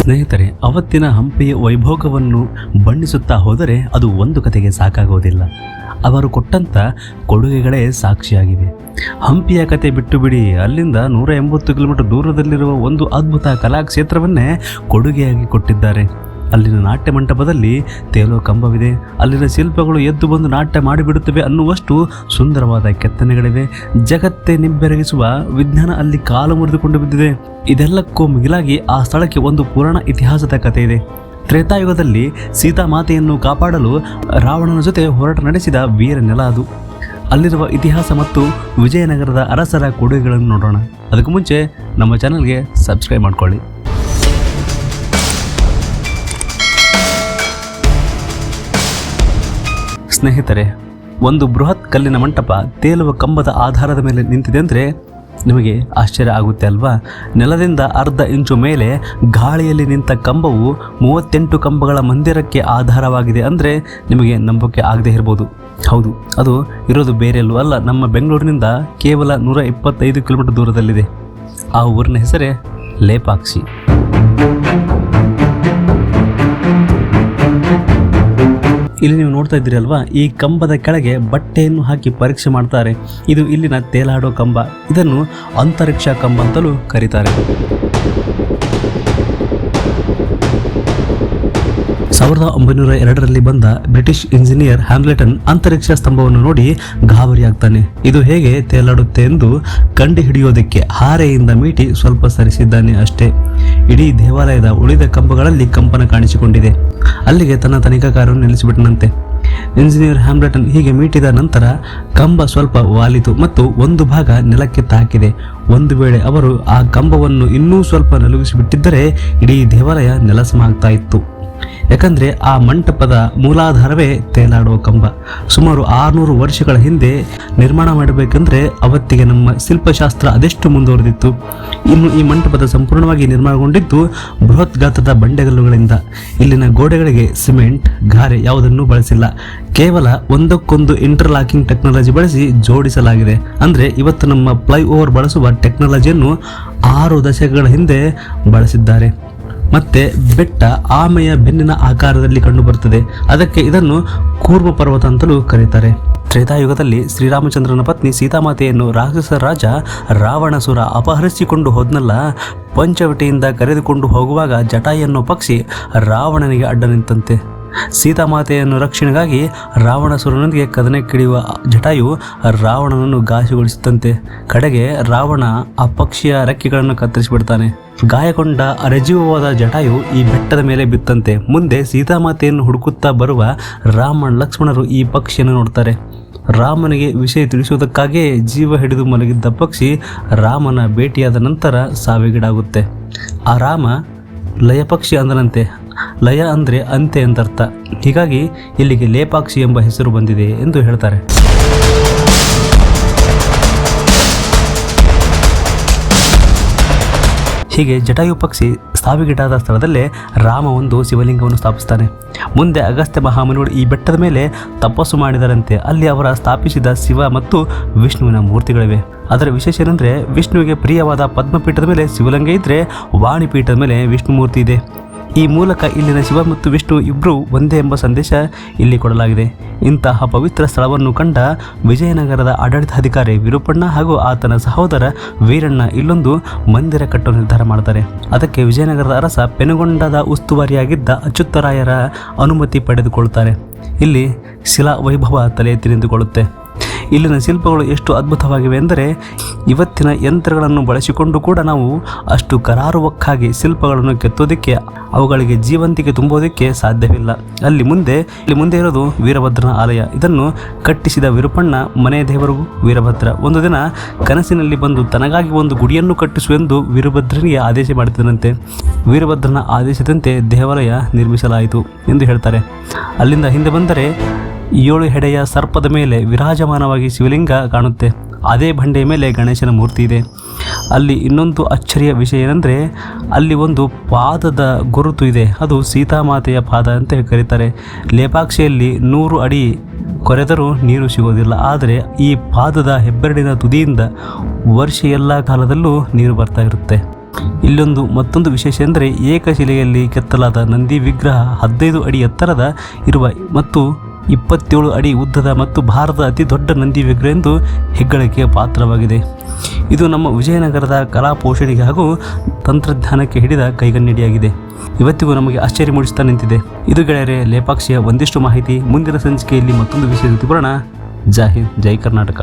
ಸ್ನೇಹಿತರೆ, ಅವತ್ತಿನ ಹಂಪಿಯ ವೈಭೋಗವನ್ನು ಬಣ್ಣಿಸುತ್ತಾ ಹೋದರೆ ಅದು ಒಂದು ಕತೆಗೆ ಸಾಕಾಗೋದಿಲ್ಲ. ಅವರು ಕೊಟ್ಟಂಥ ಕೊಡುಗೆಗಳೇ ಸಾಕ್ಷಿಯಾಗಿವೆ. ಹಂಪಿಯ ಕತೆ ಬಿಟ್ಟು ಬಿಡಿ, ಅಲ್ಲಿಂದ 180 ಕಿಲೋಮೀಟರ್ ದೂರದಲ್ಲಿರುವ ಒಂದು ಅದ್ಭುತ ಕಲಾಕ್ಷೇತ್ರವನ್ನೇ ಕೊಡುಗೆಯಾಗಿ ಕೊಟ್ಟಿದ್ದಾರೆ. ಅಲ್ಲಿನ ನಾಟ್ಯ ಮಂಟಪದಲ್ಲಿ ತೇಲೋ ಕಂಬವಿದೆ. ಅಲ್ಲಿನ ಶಿಲ್ಪಗಳು ಎದ್ದು ಬಂದು ನಾಟ್ಯ ಮಾಡಿಬಿಡುತ್ತವೆ ಅನ್ನುವಷ್ಟು ಸುಂದರವಾದ ಕೆತ್ತನೆಗಳಿವೆ. ಜಗತ್ತೇ ನಿಬ್ಬೆರಗಿಸುವ ವಿಜ್ಞಾನ ಅಲ್ಲಿ ಕಾಲು ಮುರಿದುಕೊಂಡು ಬಿದ್ದಿದೆ. ಇದೆಲ್ಲಕ್ಕೂ ಮಿಗಿಲಾಗಿ ಆ ಸ್ಥಳಕ್ಕೆ ಒಂದು ಪುರಾಣ ಇತಿಹಾಸದ ಕಥೆ ಇದೆ. ತ್ರೇತಾಯುಗದಲ್ಲಿ ಸೀತಾಮಾತೆಯನ್ನು ಕಾಪಾಡಲು ರಾವಣನ ಜೊತೆ ಹೋರಾಟ ನಡೆಸಿದ ವೀರ ನೆಲ ಅದು. ಅಲ್ಲಿರುವ ಇತಿಹಾಸ ಮತ್ತು ವಿಜಯನಗರದ ಅರಸರ ಕೊಡುಗೆಗಳನ್ನು ನೋಡೋಣ. ಅದಕ್ಕೂ ಮುಂಚೆ ನಮ್ಮ ಚಾನಲ್ಗೆ ಸಬ್ಸ್ಕ್ರೈಬ್ ಮಾಡ್ಕೊಳ್ಳಿ. ಸ್ನೇಹಿತರೆ, ಒಂದು ಬೃಹತ್ ಕಲ್ಲಿನ ಮಂಟಪ ತೇಲುವ ಕಂಬದ ಆಧಾರದ ಮೇಲೆ ನಿಂತಿದೆ ಅಂದರೆ ನಿಮಗೆ ಆಶ್ಚರ್ಯ ಆಗುತ್ತೆ ಅಲ್ವಾ? ನೆಲದಿಂದ ಅರ್ಧ ಇಂಚು ಮೇಲೆ ಗಾಳಿಯಲ್ಲಿ ನಿಂತ ಕಂಬವು 38 ಕಂಬಗಳ ಮಂದಿರಕ್ಕೆ ಆಧಾರವಾಗಿದೆ ಅಂದರೆ ನಿಮಗೆ ನಂಬಿಕೆ ಆಗದೆ ಇರ್ಬೋದು. ಹೌದು, ಅದು ಇರೋದು ಬೇರೆಲ್ಲೂ ಅಲ್ಲ, ನಮ್ಮ ಬೆಂಗಳೂರಿನಿಂದ ಕೇವಲ 125 ಕಿಲೋಮೀಟರ್ ದೂರದಲ್ಲಿದೆ. ಆ ಊರಿನ ಹೆಸರೇ ಲೇಪಾಕ್ಷಿ. ಇಲ್ಲಿ ನೀವು ನೋಡ್ತಾ ಇದ್ದೀರಿ ಅಲ್ವಾ, ಈ ಕಂಬದ ಕೆಳಗೆ ಬಟ್ಟೆಯನ್ನು ಹಾಕಿ ಪರೀಕ್ಷೆ ಮಾಡ್ತಾರೆ. ಇದು ಇಲ್ಲಿನ ತೇಲಾಡೋ ಕಂಬ. ಇದನ್ನು ಅಂತರಿಕ್ಷ ಕಂಬ ಅಂತಲೂ ಕರೀತಾರೆ. 1902ರಲ್ಲಿ ಬಂದ ಬ್ರಿಟಿಷ್ ಇಂಜಿನಿಯರ್ ಹ್ಯಾಮ್ಲೆಟನ್ ಅಂತರಿಕ್ಷ ಸ್ತಂಭವನ್ನು ನೋಡಿ ಗಾಬರಿಯಾಗ್ತಾನೆ. ಇದು ಹೇಗೆ ತೇಲಾಡುತ್ತೆ ಎಂದು ಕಂಡು ಹಿಡಿಯೋದಕ್ಕೆ ಹಾರೆಯಿಂದ ಮೀಟಿ ಸ್ವಲ್ಪ ಸರಿಸಿದ್ದಾನೆ ಅಷ್ಟೇ. ಇಡೀ ದೇವಾಲಯದ ಉಳಿದ ಕಂಬಗಳಲ್ಲಿ ಕಂಪನ ಕಾಣಿಸಿಕೊಂಡಿದೆ. ಅಲ್ಲಿಗೆ ತನ್ನ ತನಿಖಾ ಕಾರ್ಯವನ್ನು ನಿಲ್ಲಿಸಿಬಿಟ್ಟನಂತೆ. ಇಂಜಿನಿಯರ್ ಹ್ಯಾಮ್ಲೆಟನ್ ಹೀಗೆ ಮೀಟಿದ ನಂತರ ಕಂಬ ಸ್ವಲ್ಪ ವಾಲಿತು ಮತ್ತು ಒಂದು ಭಾಗ ನೆಲಕ್ಕೆ ತಾಕಿದೆ. ಒಂದು ವೇಳೆ ಅವರು ಆ ಕಂಬವನ್ನು ಇನ್ನೂ ಸ್ವಲ್ಪ ನಲುಗಿಸಿಬಿಟ್ಟಿದ್ದರೆ ಇಡೀ ದೇವಾಲಯ ನೆಲಸಮ ಆಗ್ತಾ ಇತ್ತು. ಯಾಕಂದರೆ ಆ ಮಂಟಪದ ಮೂಲಾಧಾರವೇ ತೇಲಾಡುವ ಕಂಬ. ಸುಮಾರು 600 ವರ್ಷಗಳ ಹಿಂದೆ ನಿರ್ಮಾಣ ಮಾಡಬೇಕೆಂದರೆ ಅವತ್ತಿಗೆ ನಮ್ಮ ಶಿಲ್ಪಶಾಸ್ತ್ರ ಅದೆಷ್ಟು ಮುಂದುವರೆದಿತ್ತು. ಇನ್ನು ಈ ಮಂಟಪದ ಸಂಪೂರ್ಣವಾಗಿ ನಿರ್ಮಾಣಗೊಂಡಿದ್ದು ಬೃಹತ್ ಗಾತ್ರದ ಬಂಡೆಗಲ್ಲುಗಳಿಂದ. ಇಲ್ಲಿನ ಗೋಡೆಗಳಿಗೆ ಸಿಮೆಂಟ್, ಗಾರೆ ಯಾವುದನ್ನು ಬಳಸಿಲ್ಲ. ಕೇವಲ ಒಂದಕ್ಕೊಂದು ಇಂಟರ್ಲಾಕಿಂಗ್ ಟೆಕ್ನಾಲಜಿ ಬಳಸಿ ಜೋಡಿಸಲಾಗಿದೆ. ಅಂದರೆ ಇವತ್ತು ನಮ್ಮ ಫ್ಲೈಓವರ್ ಬಳಸುವ ಟೆಕ್ನಾಲಜಿಯನ್ನು 6 ದಶಕಗಳ ಹಿಂದೆ ಬಳಸಿದ್ದಾರೆ. ಮತ್ತೆ ಬೆಟ್ಟ ಆಮೆಯ ಬೆನ್ನಿನ ಆಕಾರದಲ್ಲಿ ಕಂಡುಬರುತ್ತದೆ. ಅದಕ್ಕೆ ಇದನ್ನು ಕೂರ್ಮ ಪರ್ವತ ಅಂತಲೂ ಕರೀತಾರೆ. ತ್ರೇತಾಯುಗದಲ್ಲಿ ಶ್ರೀರಾಮಚಂದ್ರನ ಪತ್ನಿ ಸೀತಾಮಾತೆಯನ್ನು ರಾಕ್ಷಸ ರಾಜ ರಾವಣಸುರ ಅಪಹರಿಸಿಕೊಂಡು ಹೋದ್ನಲ್ಲ, ಪಂಚವಟಿಯಿಂದ ಕರೆದುಕೊಂಡು ಹೋಗುವಾಗ ಜಟಾಯು ಅನ್ನೋ ಪಕ್ಷಿ ರಾವಣನಿಗೆ ಅಡ್ಡ ನಿಂತಂತೆ. ಸೀತಾಮಾತೆಯನ್ನು ರಕ್ಷಣೆಗಾಗಿ ರಾವಣಸುರನೊಂದಿಗೆ ಕದನಕ್ಕಿಳಿಯುವ ಜಟಾಯು ರಾವಣನನ್ನು ಘಾಸಿಗೊಳಿಸುತ್ತಂತೆ. ಕಡೆಗೆ ರಾವಣ ಆ ಪಕ್ಷಿಯ ರೆಕ್ಕೆಗಳನ್ನು ಕತ್ತರಿಸಿಬಿಡ್ತಾನೆ. ಗಾಯಗೊಂಡ ಅರೆಜೀವವಾದ ಜಟಾಯು ಈ ಬೆಟ್ಟದ ಮೇಲೆ ಬಿತ್ತಂತೆ. ಮುಂದೆ ಸೀತಾಮಾತೆಯನ್ನು ಹುಡುಕುತ್ತಾ ಬರುವ ರಾಮ ಲಕ್ಷ್ಮಣರು ಈ ಪಕ್ಷಿಯನ್ನು ನೋಡ್ತಾರೆ. ರಾಮನಿಗೆ ವಿಷಯ ತಿಳಿಸುವುದಕ್ಕಾಗಿಯೇ ಜೀವ ಹಿಡಿದು ಮಲಗಿದ್ದ ಪಕ್ಷಿ ರಾಮನ ಭೇಟಿಯಾದ ನಂತರ ಸಾವಿಗೀಡಾಗುತ್ತೆ. ಆ ರಾಮ ಲಯ ಪಕ್ಷಿ ಅಂದನಂತೆ. ಲಯ ಅಂದರೆ ಅಂತೆ ಎಂದರ್ಥ. ಹೀಗಾಗಿ ಇಲ್ಲಿಗೆ ಲೇಪಾಕ್ಷಿ ಎಂಬ ಹೆಸರು ಬಂದಿದೆ ಎಂದು ಹೇಳ್ತಾರೆ. ಹೀಗೆ ಜಟಾಯು ಪಕ್ಷಿ ಸಾವಿಗೀಡಾದ ಸ್ಥಳದಲ್ಲೇ ರಾಮ ಒಂದು ಶಿವಲಿಂಗವನ್ನು ಸ್ಥಾಪಿಸ್ತಾನೆ. ಮುಂದೆ ಅಗಸ್ತ್ಯ ಮಹಾಮುನಿಗಳು ಈ ಬೆಟ್ಟದ ಮೇಲೆ ತಪಸ್ಸು ಮಾಡಿದರಂತೆ. ಅಲ್ಲಿ ಅವರ ಸ್ಥಾಪಿಸಿದ ಶಿವ ಮತ್ತು ವಿಷ್ಣುವಿನ ಮೂರ್ತಿಗಳಿವೆ. ಅದರ ವಿಶೇಷ ಏನಂದರೆ, ವಿಷ್ಣುವಿಗೆ ಪ್ರಿಯವಾದ ಪದ್ಮಪೀಠದ ಮೇಲೆ ಶಿವಲಿಂಗ ಇದ್ದರೆ ವಾಣಿಪೀಠದ ಮೇಲೆ ವಿಷ್ಣು ಮೂರ್ತಿ ಇದೆ. ಈ ಮೂಲಕ ಇಲ್ಲಿನ ಶಿವ ಮತ್ತು ವಿಷ್ಣು ಇಬ್ಬರು ಒಂದೇ ಎಂಬ ಸಂದೇಶ ಇಲ್ಲಿ ಕೊಡಲಾಗಿದೆ. ಇಂತಹ ಪವಿತ್ರ ಸ್ಥಳವನ್ನು ಕಂಡ ವಿಜಯನಗರದ ಆಡಳಿತಾಧಿಕಾರಿ ವಿರೂಪಣ್ಣ ಹಾಗೂ ಆತನ ಸಹೋದರ ವೀರಣ್ಣ ಇಲ್ಲೊಂದು ಮಂದಿರ ಕಟ್ಟುವ ನಿರ್ಧಾರ ಮಾಡ್ತಾರೆ. ಅದಕ್ಕೆ ವಿಜಯನಗರದ ಅರಸ ಪೆನುಗೊಂಡದ ಉಸ್ತುವಾರಿಯಾಗಿದ್ದ ಅಚ್ಯುತರಾಯರ ಅನುಮತಿ ಪಡೆದುಕೊಳ್ತಾರೆ. ಇಲ್ಲಿ ಶಿಲಾ ವೈಭವ ತಲೆ ಎತ್ತಿ ನಿಂತುಕೊಳ್ಳುತ್ತೆ. ಇಲ್ಲಿನ ಶಿಲ್ಪಗಳು ಎಷ್ಟು ಅದ್ಭುತವಾಗಿವೆ ಎಂದರೆ ಇವತ್ತಿನ ಯಂತ್ರಗಳನ್ನು ಬಳಸಿಕೊಂಡು ಕೂಡ ನಾವು ಅಷ್ಟು ಕರಾರುವಕ್ಕಾಗಿ ಶಿಲ್ಪಗಳನ್ನು ಕೆತ್ತೋದಕ್ಕೆ, ಅವುಗಳಿಗೆ ಜೀವಂತಿಕೆ ತುಂಬೋದಕ್ಕೆ ಸಾಧ್ಯವಿಲ್ಲ. ಅಲ್ಲಿ ಮುಂದೆ ಇರೋದು ವೀರಭದ್ರನ ಆಲಯ. ಇದನ್ನು ಕಟ್ಟಿಸಿದ ವಿರೂಪಣ್ಣ ಮನೆ ದೇವರು ವೀರಭದ್ರ ಒಂದು ದಿನ ಕನಸಿನಲ್ಲಿ ಬಂದು ತನಗಾಗಿ ಒಂದು ಗುಡಿಯನ್ನು ಕಟ್ಟಿಸುವೆಂದು ವೀರಭದ್ರನಿಗೆ ಆದೇಶ ಮಾಡಿದನಂತೆ. ವೀರಭದ್ರನ ಆದೇಶದಂತೆ ದೇವಾಲಯ ನಿರ್ಮಿಸಲಾಯಿತು ಎಂದು ಹೇಳ್ತಾರೆ. ಅಲ್ಲಿಂದ ಹಿಂದೆ ಬಂದರೆ 7 ಹೆಡೆಯ ಸರ್ಪದ ಮೇಲೆ ವಿರಾಜಮಾನವಾಗಿ ಶಿವಲಿಂಗ ಕಾಣುತ್ತೆ. ಅದೇ ಬಂಡೆಯ ಮೇಲೆ ಗಣೇಶನ ಮೂರ್ತಿ ಇದೆ. ಅಲ್ಲಿ ಇನ್ನೊಂದು ಅಚ್ಚರಿಯ ವಿಷಯ ಏನೆಂದರೆ, ಅಲ್ಲಿ ಒಂದು ಪಾದದ ಗುರುತು ಇದೆ. ಅದು ಸೀತಾಮಾತೆಯ ಪಾದ ಅಂತ ಕರೀತಾರೆ. ಲೇಪಾಕ್ಷಿಯಲ್ಲಿ 100 ಅಡಿ ಕೊರೆದರೂ ನೀರು ಸಿಗೋದಿಲ್ಲ. ಆದರೆ ಈ ಪಾದದ ಹೆಬ್ಬೆರಳಿನ ತುದಿಯಿಂದ ವರ್ಷ ಎಲ್ಲ ಕಾಲದಲ್ಲೂ ನೀರು ಬರ್ತಾ ಇರುತ್ತೆ. ಇಲ್ಲೊಂದು ಮತ್ತೊಂದು ವಿಶೇಷ ಎಂದರೆ ಏಕಶಿಲೆಯಲ್ಲಿ ಕೆತ್ತಲಾದ ನಂದಿ ವಿಗ್ರಹ 15 ಅಡಿ ಎತ್ತರದ ಇರುವ ಮತ್ತು 27 ಅಡಿ ಉದ್ದದ ಮತ್ತು ಭಾರತದ ಅತಿ ದೊಡ್ಡ ನಂದಿ ವಿಗ್ರಹ ಎಂದು ಹೆಗ್ಗಳಿಕೆಯ ಪಾತ್ರವಾಗಿದೆ. ಇದು ನಮ್ಮ ವಿಜಯನಗರದ ಕಲಾ ಪೋಷಣೆಗೆ ಹಾಗೂ ತಂತ್ರಜ್ಞಾನಕ್ಕೆ ಹಿಡಿದ ಕೈಗನ್ನಡಿಯಾಗಿದೆ. ಇವತ್ತಿಗೂ ನಮಗೆ ಆಶ್ಚರ್ಯ ಮೂಡಿಸ್ತಾ ನಿಂತಿದೆ. ಇದು ಗೆಳೆಯರೆ ಲೇಪಾಕ್ಷಿಯ ಒಂದಿಷ್ಟು ಮಾಹಿತಿ. ಮುಂದಿನ ಸಂಚಿಕೆಯಲ್ಲಿ ಮತ್ತೊಂದು ವಿಷಯ ಜೊತೆ ಬರೋಣ. ಜೈ ಹಿಂದ್, ಜೈ ಕರ್ನಾಟಕ.